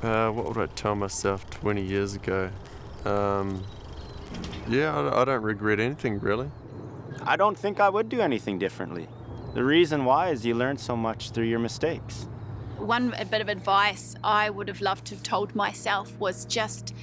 What would I tell myself 20 years ago? Yeah, I don't regret anything, really. I don't think I would do anything differently. The reason why is you learn so much through your mistakes. One bit of advice I would have loved to have told myself was just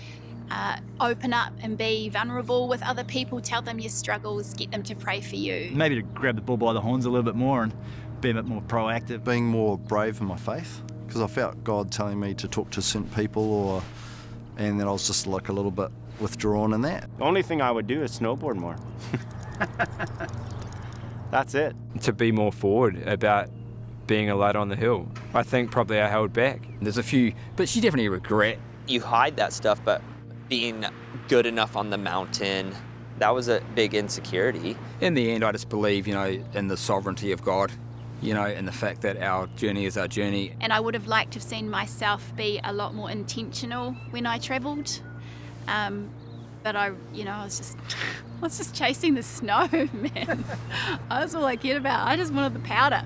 open up and be vulnerable with other people, tell them your struggles, get them to pray for you. Maybe to grab the bull by the horns a little bit more and be a bit more proactive. Being more brave in my faith, because I felt God telling me to talk to certain people, and then I was just like a little bit withdrawn in that. The only thing I would do is snowboard more. That's it. To be more forward about being a light on the hill. I think probably I held back. There's a few, but you definitely regret. You hide that stuff, but being good enough on the mountain, that was a big insecurity. In the end, I just believe, in the sovereignty of God, and the fact that our journey is our journey. And I would have liked to have seen myself be a lot more intentional when I travelled. But I was just chasing the snow, man. That's all I cared about. I just wanted the powder.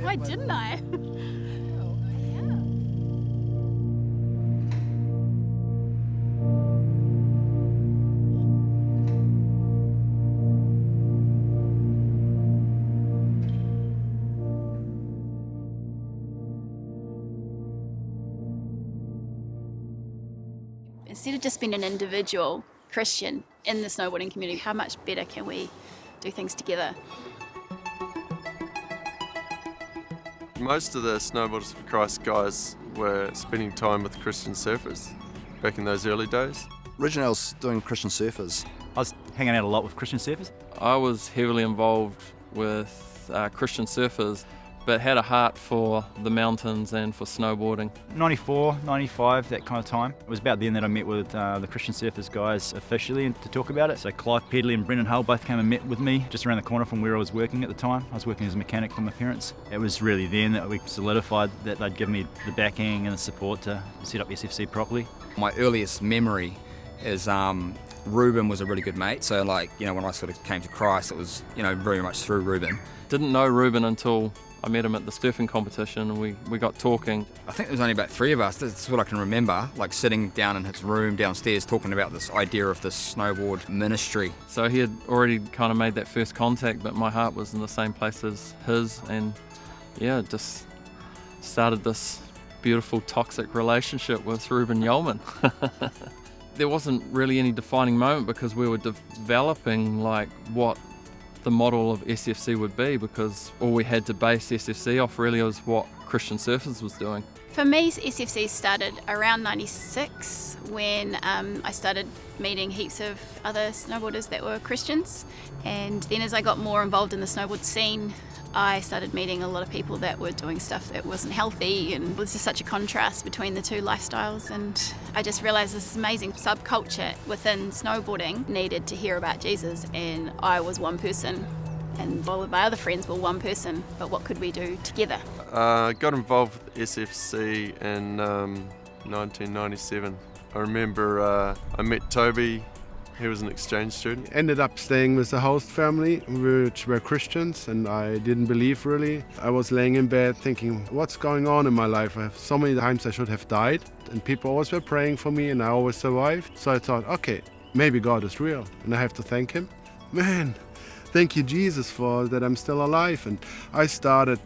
Why didn't I? Instead of just being an individual Christian in the snowboarding community, how much better can we do things together? Most of the Snowboarders for Christ guys were spending time with Christian surfers back in those early days. Originally I was doing Christian surfers. I was hanging out a lot with Christian surfers. I was heavily involved with Christian surfers, but had a heart for the mountains and for snowboarding. 94, 95, that kind of time. It was about then that I met with the Christian Surfers guys officially to talk about it. So Clive Pedley and Brendan Hull both came and met with me just around the corner from where I was working at the time. I was working as a mechanic for my parents. It was really then that we solidified that they'd give me the backing and the support to set up SFC properly. My earliest memory is Ruben was a really good mate. So when I sort of came to Christ, it was, very much through Ruben. Didn't know Ruben until I met him at the surfing competition and we got talking. I think there was only about 3 of us. That's what I can remember, sitting down in his room downstairs talking about this idea of this snowboard ministry. So he had already kind of made that first contact, but my heart was in the same place as his, and just started this beautiful toxic relationship with Ruben Yeoman. There wasn't really any defining moment because we were developing what the model of SFC would be, because all we had to base SFC off really was what Christian Surfers was doing. For me, SFC started around 96 when I started meeting heaps of other snowboarders that were Christians, and then as I got more involved in the snowboard scene, I started meeting a lot of people that were doing stuff that wasn't healthy, and it was just such a contrast between the two lifestyles, and I just realised this amazing subculture within snowboarding needed to hear about Jesus, and I was one person, and all of my other friends were one person, but what could we do together? I got involved with SFC in 1997. I remember I met Toby. He was an exchange student. Ended up staying with the host family, which were Christians, and I didn't believe really. I was laying in bed thinking, what's going on in my life? I have so many times I should have died, and people always were praying for me, and I always survived. So I thought, okay, maybe God is real, and I have to thank him. Man, thank you, Jesus, for that I'm still alive. And I started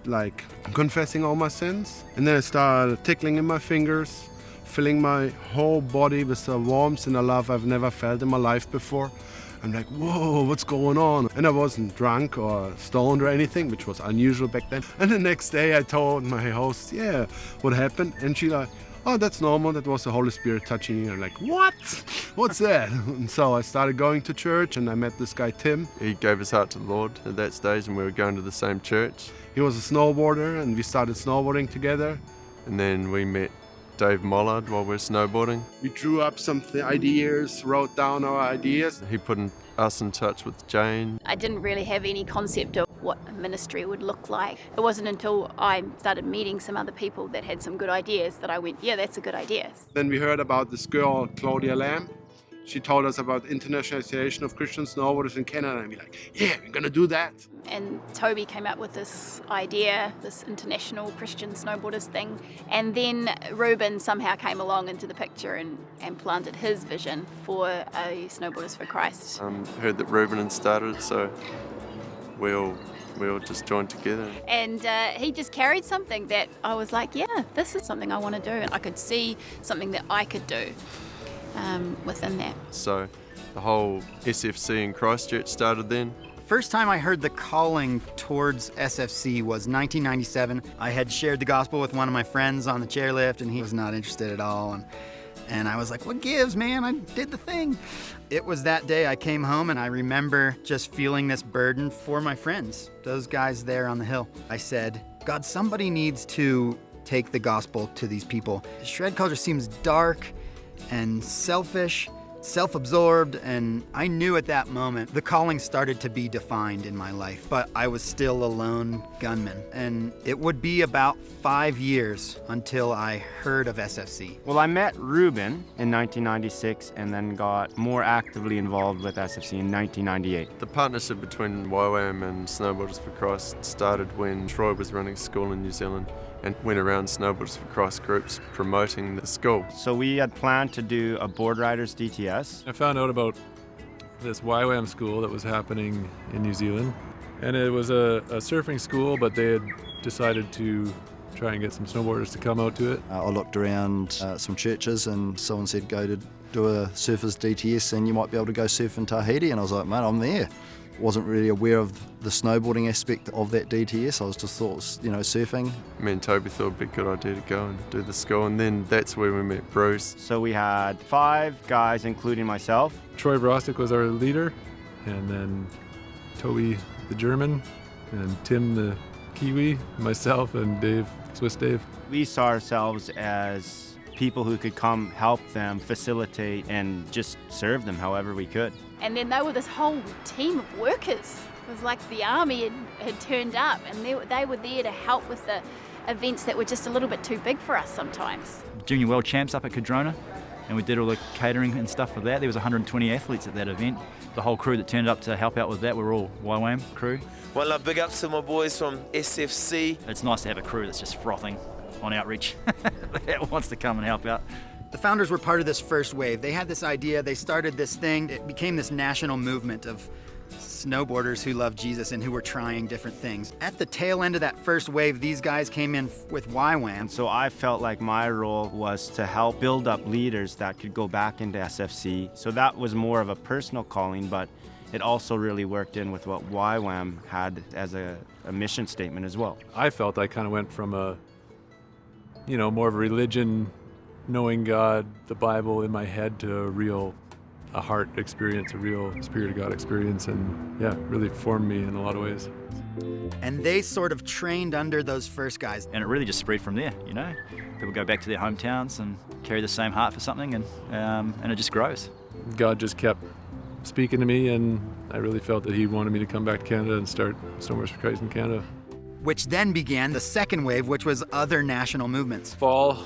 confessing all my sins, and then I started tickling in my fingers, filling my whole body with a warmth and a love I've never felt in my life before. I'm like, whoa, what's going on? And I wasn't drunk or stoned or anything, which was unusual back then. And the next day I told my host, what happened? And she oh, that's normal. That was the Holy Spirit touching you. I'm like, what? What's that? And so I started going to church, and I met this guy, Tim. He gave his heart to the Lord at that stage, and we were going to the same church. He was a snowboarder, and we started snowboarding together. And then we met Dave Mollard while we were snowboarding. We drew up some ideas, wrote down our ideas. He put us in touch with Jane. I didn't really have any concept of what a ministry would look like. It wasn't until I started meeting some other people that had some good ideas that I went, that's a good idea. Then we heard about this girl, Claudia Lamb. She told us about internationalization of Christian snowboarders in Canada, and we're like, yeah, we're gonna do that. And Toby came up with this idea, this international Christian snowboarders thing. And then Reuben somehow came along into the picture and planted his vision for a Snowboarders for Christ. Heard that Reuben had started it, so we all just joined together. And he just carried something that I was like, yeah, this is something I want to do. And I could see something that I could do within that. So the whole SFC in Christchurch started then. First time I heard the calling towards SFC was 1997. I had shared the gospel with one of my friends on the chairlift, and he was not interested at all. And I was like, what gives, man? I did the thing. It was that day I came home, and I remember just feeling this burden for my friends, those guys there on the hill. I said, God, somebody needs to take the gospel to these people. Shred culture seems dark and selfish, self-absorbed, and I knew at that moment the calling started to be defined in my life, but I was still a lone gunman. And it would be about 5 years until I heard of SFC. Well, I met Reuben in 1996 and then got more actively involved with SFC in 1998. The partnership between YWAM and Snowboarders for Christ started when Troy was running school in New Zealand and went around Snowboarders for Christ groups promoting the school. So we had planned to do a board riders DTS. I found out about this YWAM school that was happening in New Zealand, and it was a surfing school, but they had decided to try and get some snowboarders to come out to it. I looked around some churches, and someone said go to do a surfers DTS and you might be able to go surf in Tahiti, and I was like, mate, I'm there. Wasn't really aware of the snowboarding aspect of that DTS. I was just thought, surfing. Me and Toby thought it'd be a good idea to go and do the school, and then that's where we met Bruce. So we had 5 guys, including myself. Troy Brostek was our leader, and then Toby the German, and Tim the Kiwi, myself, and Dave, Swiss Dave. We saw ourselves as people who could come help them, facilitate, and just serve them however we could. And then they were this whole team of workers. It was like the army had turned up, and they were there to help with the events that were just a little bit too big for us sometimes. Junior World Champs up at Cadrona, and we did all the catering and stuff for that. There was 120 athletes at that event. The whole crew that turned up to help out with that were all YWAM crew. Well, big ups to my boys from SFC. It's nice to have a crew that's just frothing on outreach that wants to come and help out. The founders were part of this first wave. They had this idea, they started this thing. It became this national movement of snowboarders who loved Jesus and who were trying different things. At the tail end of that first wave, these guys came in with YWAM. So I felt like my role was to help build up leaders that could go back into SFC. So that was more of a personal calling, but it also really worked in with what YWAM had as a mission statement as well. I felt I kind of went from more of a religion, knowing God, the Bible in my head, to a heart experience, a real Spirit of God experience, and yeah, really formed me in a lot of ways. And they sort of trained under those first guys. And it really just spread from there, People go back to their hometowns and carry the same heart for something, and it just grows. God just kept speaking to me, and I really felt that He wanted me to come back to Canada and start Snowboarders for Christ in Canada. Which then began the second wave, which was other national movements. Fall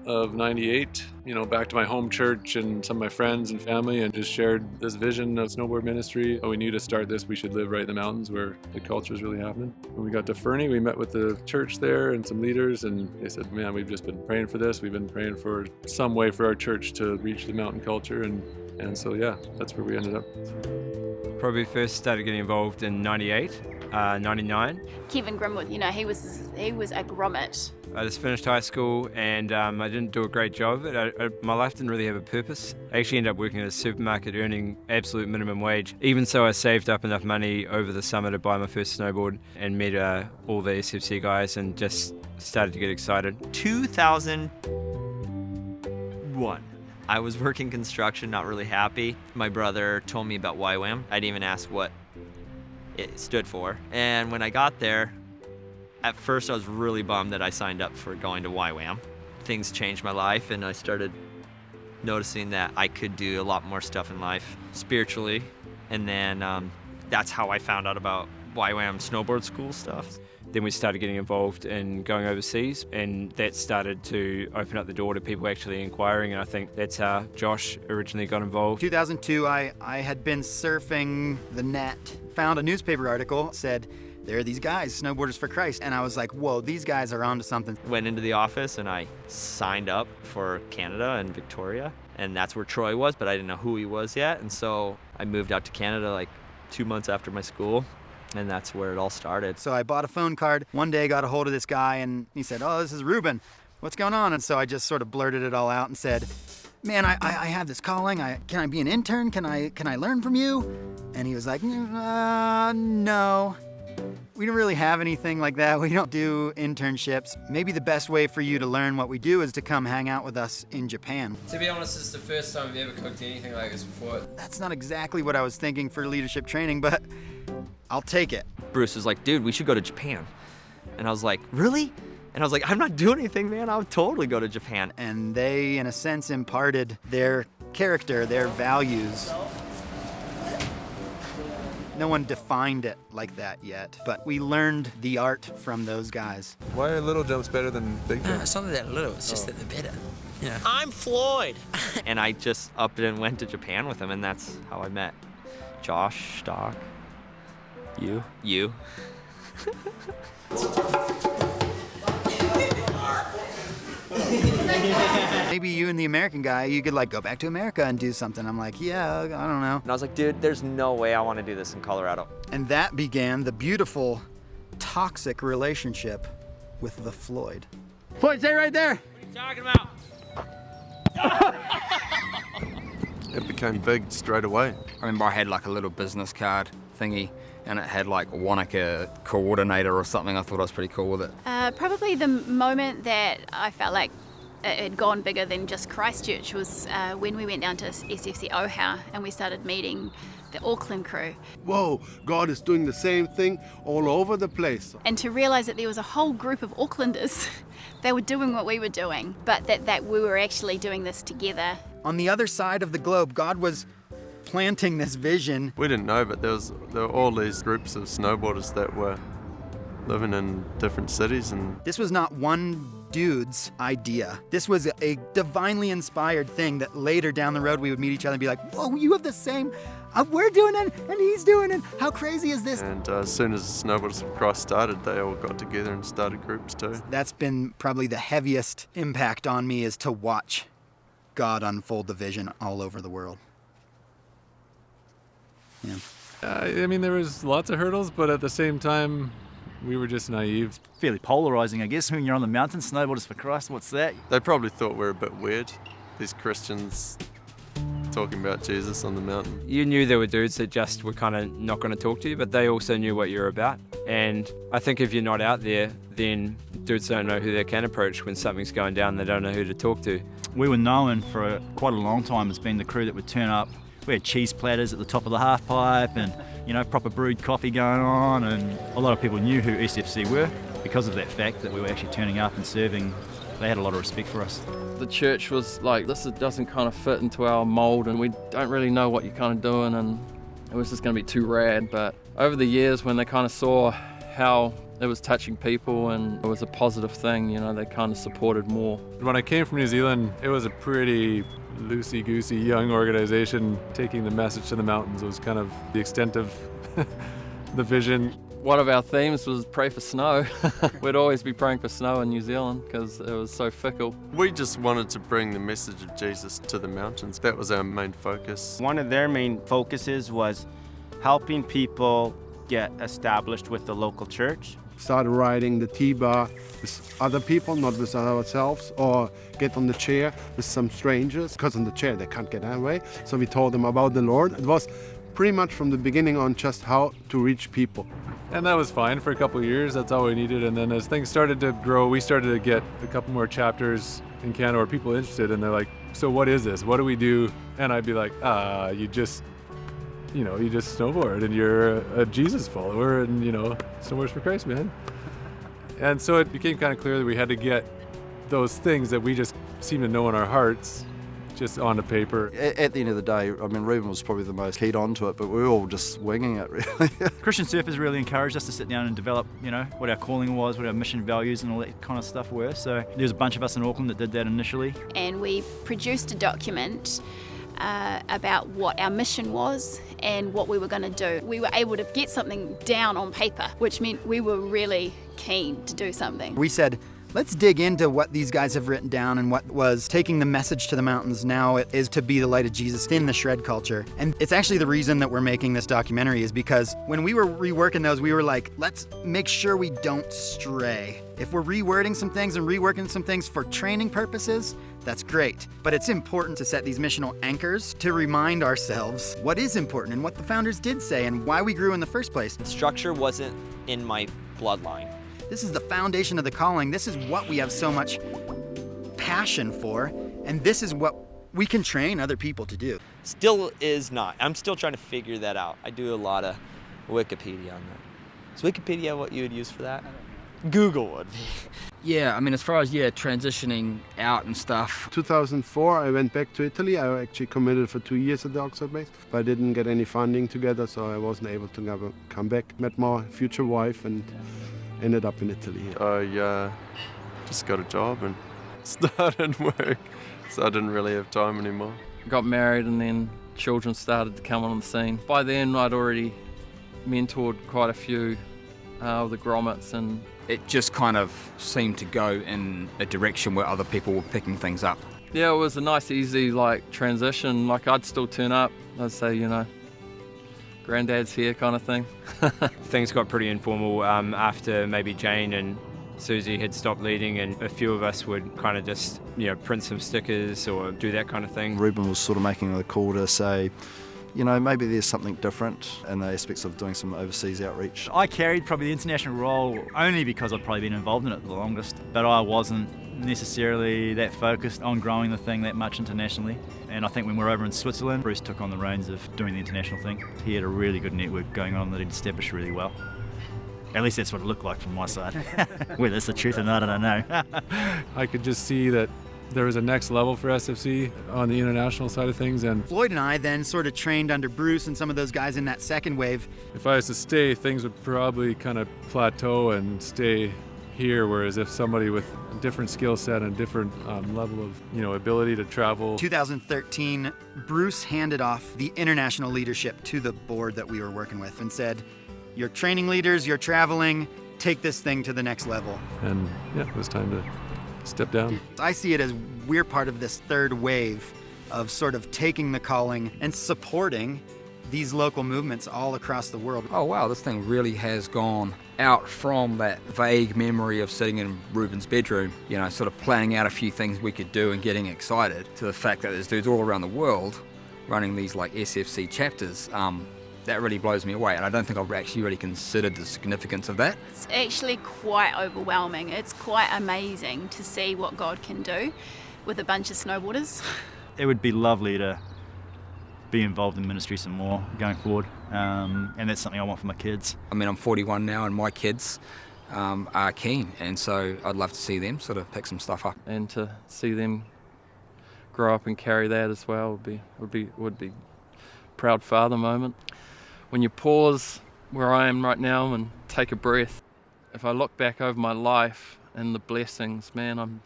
of '98, back to my home church and some of my friends and family, and just shared this vision of snowboard ministry. We knew to start this, we should live right in the mountains where the culture is really happening. When we got to Fernie, we met with the church there and some leaders, and they said, man, we've just been praying for this. We've been praying for some way for our church to reach the mountain culture, and so yeah, that's where we ended up. Probably first started getting involved in 98, 99. Kevin Grimwood, he was a grommet. I just finished high school, and I didn't do a great job of it. My life didn't really have a purpose. I actually ended up working at a supermarket earning absolute minimum wage. Even so, I saved up enough money over the summer to buy my first snowboard and met all the SFC guys and just started to get excited. 2001. I was working construction, not really happy. My brother told me about YWAM. I didn't even ask what it stood for. And when I got there, at first I was really bummed that I signed up for going to YWAM. Things changed my life, and I started noticing that I could do a lot more stuff in life spiritually. And then that's how I found out about YWAM snowboard school stuff. Then we started getting involved in going overseas, and that started to open up the door to people actually inquiring, and I think that's how Josh originally got involved. 2002, I had been surfing the net, found a newspaper article, said, there are these guys, Snowboarders for Christ, and I was like, whoa, these guys are onto something. Went into the office and I signed up for Canada and Victoria, and that's where Troy was, but I didn't know who he was yet, and so I moved out to Canada like 2 months after my school. And that's where it all started. So I bought a phone card. One day I got a hold of this guy and he said, oh, this is Ruben. What's going on? And so I just sort of blurted it all out and said, man, I have this calling. Can I be an intern? Can I learn from you? And he was like, no. We don't really have anything like that. We don't do internships. Maybe the best way for you to learn what we do is to come hang out with us in Japan. To be honest, it's the first time I've ever cooked anything like this before. That's not exactly what I was thinking for leadership training, but I'll take it. Bruce was like, dude, we should go to Japan. And I was like, really? And I was like, I'm not doing anything, man. I would totally go to Japan. And they, in a sense, imparted their character, their values. No one defined it like that yet, but we learned the art from those guys. Why are little jumps better than big jumps? It's not that they're little, it's just that they're better. Yeah. I'm Floyd. And I just upped it and went to Japan with him, and that's how I met Josh, Stock, you. Maybe you and the American guy, you could like go back to America and do something. I'm like, yeah, I don't know. And I was like, dude, there's no way I want to do this in Colorado. And that began the beautiful, toxic relationship with the Floyd. Floyd, stay right there. What are you talking about? It became big straight away. I remember I had like a little business card thingy, and it had like Wanaka coordinator or something. I thought I was pretty cool with it. Probably the moment that I felt like it had gone bigger than just Christchurch was when we went down to SFC Ohau and we started meeting the Auckland crew. Whoa, God is doing the same thing all over the place. And to realise that there was a whole group of Aucklanders, they were doing what we were doing, but that we were actually doing this together. On the other side of the globe, God was planting this vision. We didn't know, but there were all these groups of snowboarders that were living in different cities. And this was not one dude's idea. This was a divinely inspired thing that later down the road we would meet each other and be like, whoa, you have the same, we're doing it and he's doing it. How crazy is this? And as soon as Snowboarders of Christ started, they all got together and started groups too. That's been probably the heaviest impact on me, is to watch God unfold the vision all over the world. Yeah. I mean, there was lots of hurdles, but at the same time, we were just naive. Fairly polarizing, I guess, when you're on the mountain. Snowboarders for Christ, what's that? They probably thought we were a bit weird, these Christians talking about Jesus on the mountain. You knew there were dudes that just were kind of not going to talk to you, but they also knew what you're about. And I think if you're not out there, then dudes don't know who they can approach when something's going down. They don't know who to talk to. We were known for quite a long time as being the crew that would turn up. We had cheese platters at the top of the half pipe and, you know, proper brewed coffee going on, and a lot of people knew who SFC were because of that fact that we were actually turning up and serving. They had a lot of respect for us. The church was like, this doesn't kind of fit into our mould and we don't really know what you're kind of doing, and it was just going to be too rad. But over the years, when they kind of saw how it was touching people and it was a positive thing, you know, they kind of supported more. When I came from New Zealand, it was a pretty loosey-goosey young organization. Taking the message to the mountains was kind of the extent of the vision. One of our themes was pray for snow. We'd always be praying for snow in New Zealand because it was so fickle. We just wanted to bring the message of Jesus to the mountains. That was our main focus. One of their main focuses was helping people get established with the local church. Started riding the T-bar with other people, not with ourselves, or get on the chair with some strangers, because on the chair they can't get away. So we told them about the Lord. It was pretty much from the beginning on just how to reach people. And that was fine for a couple of years. That's all we needed. And then as things started to grow, we started to get a couple more chapters in Canada where people interested, and they're like, so what is this? What do we do? And I'd be like, you just snowboard and you're a Jesus follower and, Snowboarders for Christ, man. And so it became kind of clear that we had to get those things that we just seem to know in our hearts just on the paper. At the end of the day, I mean, Ruben was probably the most keyed on to it, but we were all just winging it, really. Christian surfers really encouraged us to sit down and develop, what our calling was, what our mission values and all that kind of stuff were. So there's a bunch of us in Auckland that did that initially. And we produced a document about what our mission was and what we were going to do. We were able to get something down on paper, which meant we were really keen to do something. We said, let's dig into what these guys have written down and what was taking the message to the mountains. Now it is to be the light of Jesus in the shred culture. And it's actually the reason that we're making this documentary is because when we were reworking those, we were like, let's make sure we don't stray. If we're rewording some things and reworking some things for training purposes, that's great. But it's important to set these missional anchors to remind ourselves what is important and what the founders did say and why we grew in the first place. Structure wasn't in my bloodline. This is the foundation of the calling. This is what we have so much passion for, and this is what we can train other people to do. Still is not. I'm still trying to figure that out. I do a lot of Wikipedia on that. Is Wikipedia what you would use for that? Google would be. Yeah, I mean, as far as, transitioning out and stuff. 2004, I went back to Italy. I actually committed for 2 years at the Oxford base, but I didn't get any funding together, so I wasn't able to come back. Met my future wife and ended up in Italy. I just got a job and started work, so I didn't really have time anymore. Got married and then children started to come on the scene. By then I'd already mentored quite a few of the grommets, and it just kind of seemed to go in a direction where other people were picking things up. Yeah, it was a nice easy transition. I'd still turn up, I'd say, granddad's here kind of thing. Things got pretty informal after maybe Jane and Susie had stopped leading, and a few of us would kind of just print some stickers or do that kind of thing. Ruben was sort of making the call to say, maybe there's something different in the aspects of doing some overseas outreach. I carried probably the international role only because I'd probably been involved in it the longest, but I wasn't necessarily that focused on growing the thing that much internationally. And I think when we were over in Switzerland, Bruce took on the reins of doing the international thing. He had a really good network going on that he'd established really well. At least that's what it looked like from my side. Whether it's the truth or not, I don't know. I could just see that there was a next level for SFC on the international side of things. And Floyd and I then sort of trained under Bruce and some of those guys in that second wave. If I was to stay, things would probably kind of plateau and stay here, whereas if somebody with a different skill set and different level of ability to travel. 2013, Bruce handed off the international leadership to the board that we were working with and said, you're training leaders, you're traveling, take this thing to the next level. And it was time to step down. I see it as we're part of this third wave of sort of taking the calling and supporting these local movements all across the world. Oh wow, this thing really has gone out from that vague memory of sitting in Ruben's bedroom, sort of planning out a few things we could do and getting excited, to the fact that there's dudes all around the world running these SFC chapters. That really blows me away, and I don't think I've actually really considered the significance of that. It's actually quite overwhelming. It's quite amazing to see what God can do with a bunch of snowboarders. It would be lovely to be involved in ministry some more going forward, and that's something I want for my kids. I mean, I'm 41 now, and my kids are keen, and so I'd love to see them sort of pick some stuff up. And to see them grow up and carry that as well would be proud father moment. When you pause where I am right now and take a breath, if I look back over my life and the blessings, man, I'm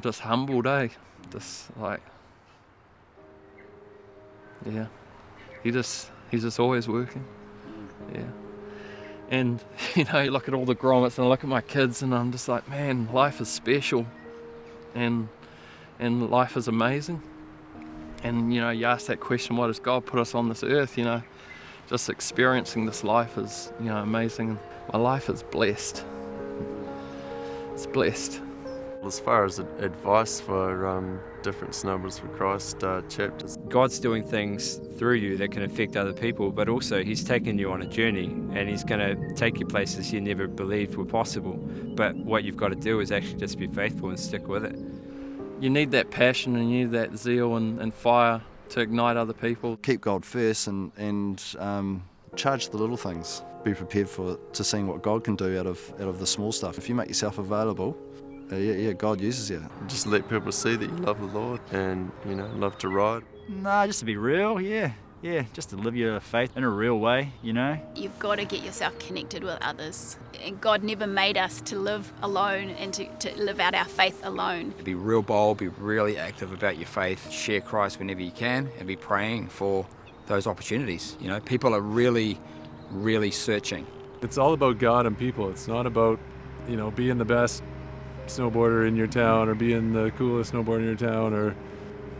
just humbled, Just he's just always working. Yeah. And you look at all the grommets and I look at my kids and I'm just like, man, life is special and life is amazing. And you ask that question, why does God put us on this earth? Just experiencing this life is amazing. My life is blessed. It's blessed. As far as advice for different Snowboarders for Christ chapters, God's doing things through you that can affect other people, but also He's taking you on a journey and He's going to take you places you never believed were possible. But what you've got to do is actually just be faithful and stick with it. You need that passion and you need that zeal and fire to ignite other people. Keep God first and charge the little things. Be prepared to seeing what God can do out of the small stuff. If you make yourself available, Yeah, God uses you. Just let people see that you love the Lord and, love to ride. Nah, just to be real, yeah, just to live your faith in a real way, You've got to get yourself connected with others. And God never made us to live alone and to live out our faith alone. Be real bold, be really active about your faith, share Christ whenever you can, and be praying for those opportunities. People are really, really searching. It's all about God and people. It's not about, being the best snowboarder in your town or being the coolest snowboarder in your town, or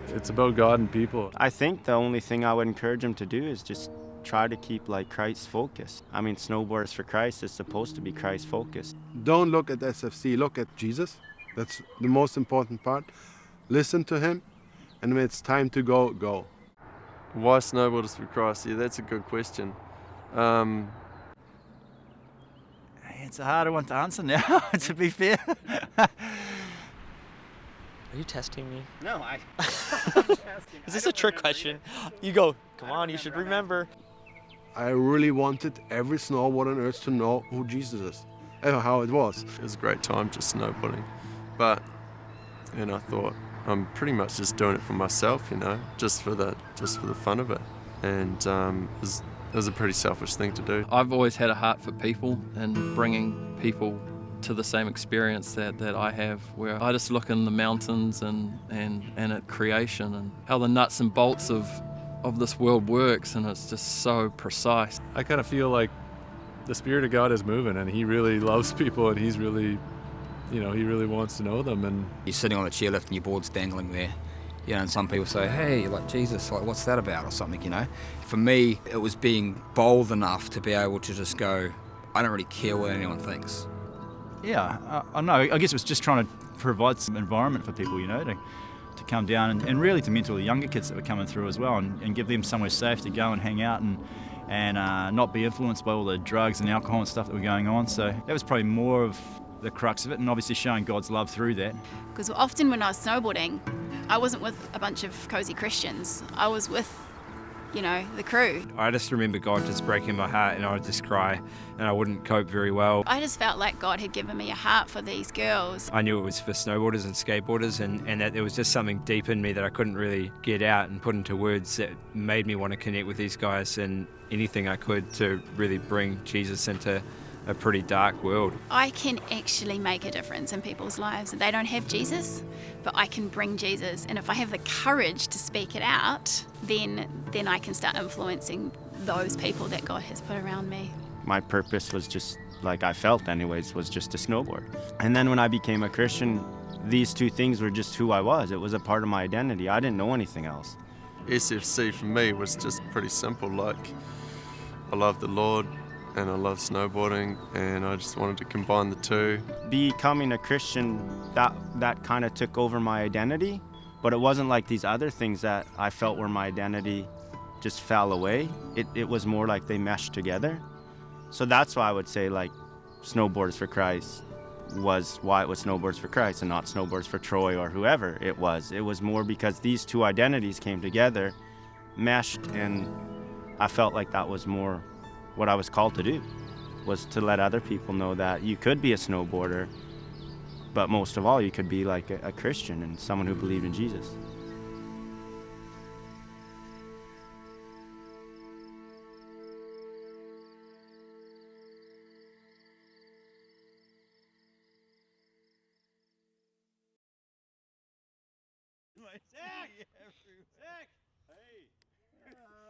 it's about God and people. I think the only thing I would encourage him to do is just try to keep Christ focused. I mean, Snowboarders for Christ is supposed to be Christ focused. Don't look at SFC, look at Jesus. That's the most important part. Listen to him, and when it's time to go, go. Why Snowboarders for Christ? Yeah, that's a good question. It's a harder one to answer now, to be fair. Are you testing me? No, Is this a trick question? You go, come on, you should remember. I really wanted every snowboarder on earth to know who Jesus is, and how it was. It was a great time just snowboarding. And I thought, I'm pretty much just doing it for myself, just for the fun of it. And it was a pretty selfish thing to do. I've always had a heart for people and bringing people to the same experience that I have, where I just look in the mountains and at creation and how the nuts and bolts of this world works, and it's just so precise. I kind of feel like the Spirit of God is moving, and he really loves people, and he's really, he really wants to know them. And you're sitting on a chairlift and your board's dangling there. And some people say, hey, Jesus, what's that about, or something, For me, it was being bold enough to be able to just go, I don't really care what anyone thinks. Yeah, I know. I guess it was just trying to provide some environment for people, to come down and really to mentor the younger kids that were coming through as well, and give them somewhere safe to go and hang out and not be influenced by all the drugs and alcohol and stuff that were going on. So that was probably more of the crux of it, and obviously showing God's love through that. Because often when I was snowboarding, I wasn't with a bunch of cozy Christians. I was with, the crew. I just remember God just breaking my heart, and I would just cry, and I wouldn't cope very well. I just felt like God had given me a heart for these girls. I knew it was for snowboarders and skateboarders, and that there was just something deep in me that I couldn't really get out and put into words that made me want to connect with these guys and anything I could to really bring Jesus into a pretty dark world. I can actually make a difference in people's lives. They don't have Jesus, but I can bring Jesus. And if I have the courage to speak it out, then I can start influencing those people that God has put around me. My purpose was just, I felt anyways, was just to snowboard. And then when I became a Christian, these two things were just who I was. It was a part of my identity. I didn't know anything else. SFC for me was just pretty simple. I love the Lord, and I love snowboarding, and I just wanted to combine the two. Becoming a Christian, that kind of took over my identity, but it wasn't like these other things that I felt were my identity just fell away. It was more like they meshed together. So that's why I would say Snowboarders for Christ was why it was Snowboarders for Christ and not Snowboarders for Troy or whoever it was. It was more because these two identities came together, meshed, and I felt like that was more what I was called to do, was to let other people know that you could be a snowboarder, but most of all, you could be like a Christian and someone who believed in Jesus.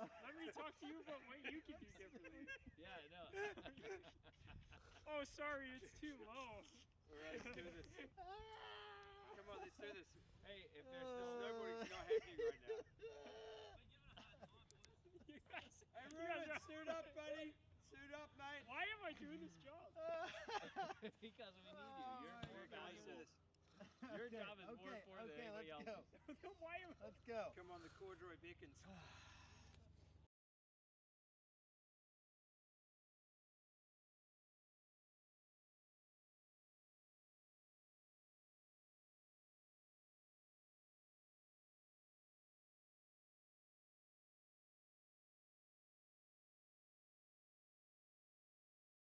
Let me talk to you about what you can do differently. Yeah, I know. Oh, sorry, it's too low. Alright, let's do this. Come on, let's do this. Hey, if there's no snowboarding's not happening right now. Hey, Ruben, suit up, buddy. Suit up, mate. Why am I doing this job? Because we need you. You're more valuable. Your job is more important than anybody else. Why am I? Let's go. Come on, the corduroy beacons.